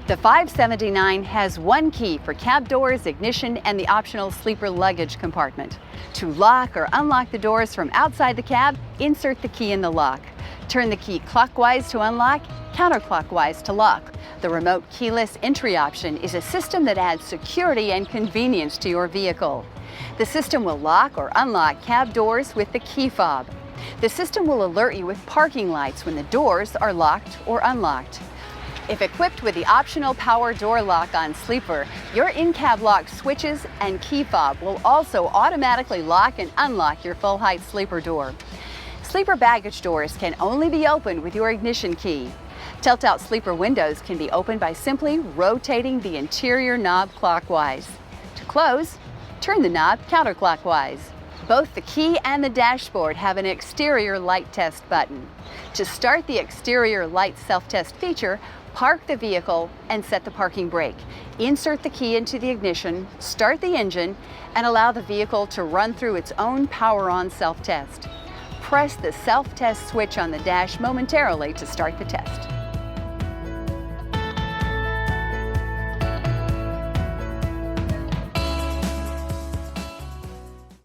The 579 has one key for cab doors, ignition, and the optional sleeper luggage compartment. To lock or unlock the doors from outside the cab, insert the key in the lock. Turn the key clockwise to unlock, counterclockwise to lock. The remote keyless entry option is a system that adds security and convenience to your vehicle. The system will lock or unlock cab doors with the key fob. The system will alert you with parking lights when the doors are locked or unlocked. If equipped with the optional power door lock on Sleeper, your in-cab lock switches and key fob will also automatically lock and unlock your full-height sleeper door. Sleeper baggage doors can only be opened with your ignition key. Tilt-out sleeper windows can be opened by simply rotating the interior knob clockwise. To close, turn the knob counterclockwise. Both the key and the dashboard have an exterior light test button. To start the exterior light self-test feature, park the vehicle and set the parking brake. Insert the key into the ignition, start the engine, and allow the vehicle to run through its own power-on self-test. Press the self-test switch on the dash momentarily to start the test.